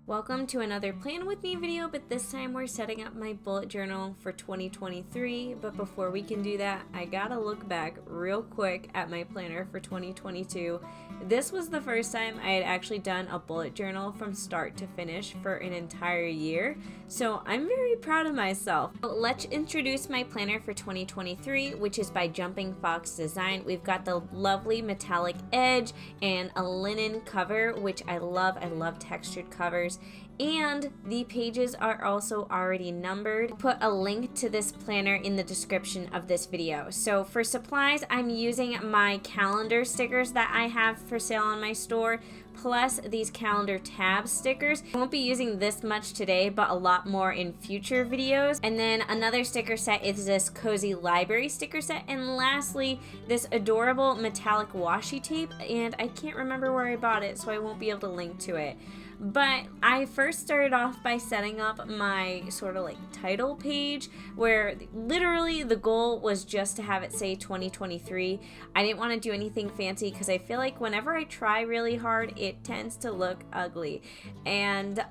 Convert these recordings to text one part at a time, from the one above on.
Welcome to another Plan With Me video, but this time we're setting up my bullet journal for 2023. But before we can do that, I gotta look back real quick at my planner for 2022. This was the first time I had actually done a bullet journal from start to finish for an entire year, so I'm very proud of myself. But let's introduce my planner for 2023, which is by Jumping Fox Design. We've got the lovely metallic edge and a linen cover, which I love. I love textured covers. And the pages are also already numbered. I'll put a link to this planner in the description of this video. So for supplies, I'm using my calendar stickers that I have for sale on my store, plus these calendar tab stickers. I won't be using this much today, but a lot more in future videos. And then another sticker set is this Cozy Library sticker set. And lastly, this adorable metallic washi tape. And I can't remember where I bought it, so I won't be able to link to it. But I first started off by setting up my sort of like title page, where literally the goal was just to have it say 2023. I didn't want to do anything fancy because I feel like whenever I try really hard, it tends to look ugly. And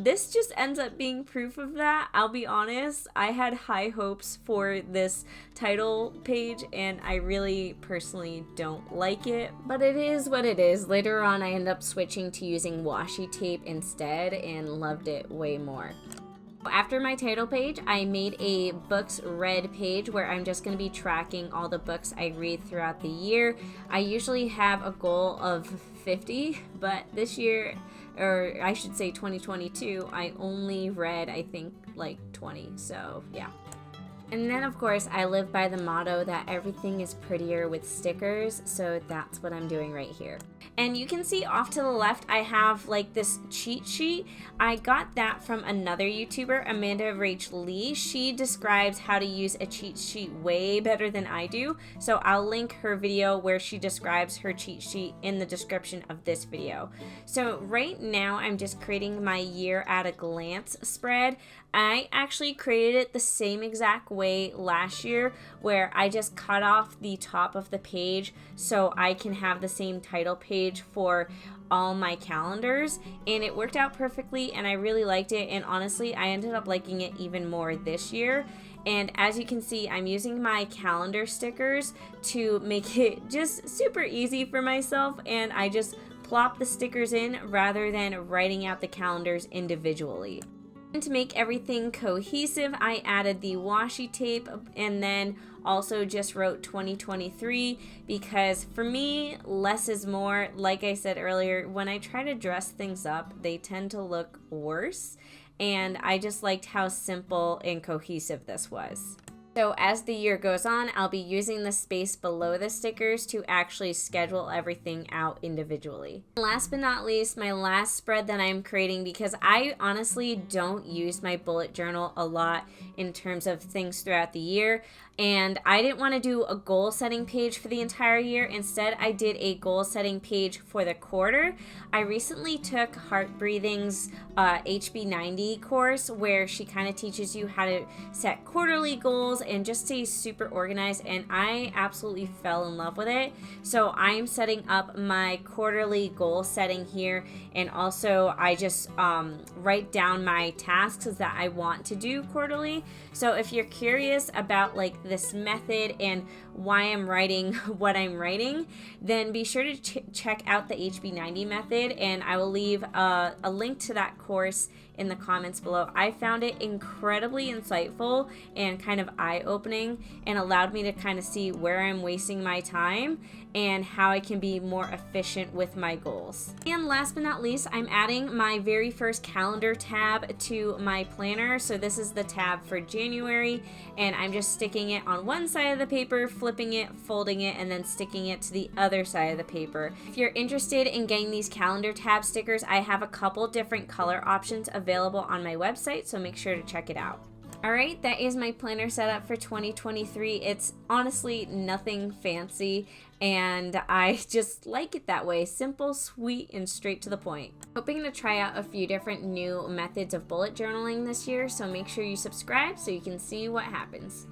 this just ends up being proof of that. I'll be honest, I had high hopes for this title page and I really personally don't like it, but it is what it is. Later on, I end up switching to using washi tape instead and loved it way more. After my title page, I made a books read page where I'm just going to be tracking all the books I read throughout the year. I usually have a goal of 50, but this year, or I should say 2022, I only read I think like 20, so yeah. And then of course I live by the motto that everything is prettier with stickers, so that's what I'm doing right here. And you can see off to the left I have like this cheat sheet. I got that from another YouTuber, Amanda Rach Lee. She describes how to use a cheat sheet way better than I do, so I'll link her video where she describes her cheat sheet in the description of this video. So right now I'm just creating my year at a glance spread. I actually created it the same exact way last year, where I just cut off the top of the page so I can have the same title page for all my calendars, and it worked out perfectly and I really liked it, and honestly I ended up liking it even more this year. And as you can see, I'm using my calendar stickers to make it just super easy for myself, and I just plop the stickers in rather than writing out the calendars individually. To make everything cohesive, I added the washi tape and then also just wrote 2023 because for me, less is more. Like I said earlier, when I try to dress things up, they tend to look worse, and I just liked how simple and cohesive this was. So as the year goes on, I'll be using the space below the stickers to actually schedule everything out individually. Last but not least, my last spread that I'm creating, because I honestly don't use my bullet journal a lot in terms of things throughout the year, and I didn't want to do a goal setting page for the entire year. Instead, I did a goal setting page for the quarter. I recently took Heart Breathing's HB90 course, where she kind of teaches you how to set quarterly goals and just stay super organized, and I absolutely fell in love with it. So I'm setting up my quarterly goal setting here, and also I just write down my tasks that I want to do quarterly. So if you're curious about like this method and why I'm writing what I'm writing, then be sure to check out the HB90 method, and I will leave a link to that course in the comments below. I found it incredibly insightful and kind of eye-opening, and allowed me to kind of see where I'm wasting my time and how I can be more efficient with my goals. And last but not least, I'm adding my very first calendar tab to my planner. So this is the tab for January, and I'm just sticking it on one side of the paper, flipping it, folding it, and then sticking it to the other side of the paper. If you're interested in getting these calendar tab stickers, I have a couple different color options available on my website, so make sure to check it out. Alright, that is my planner setup for 2023. It's honestly nothing fancy, and I just like it that way. Simple, sweet, and straight to the point. Hoping to try out a few different new methods of bullet journaling this year, so make sure you subscribe so you can see what happens.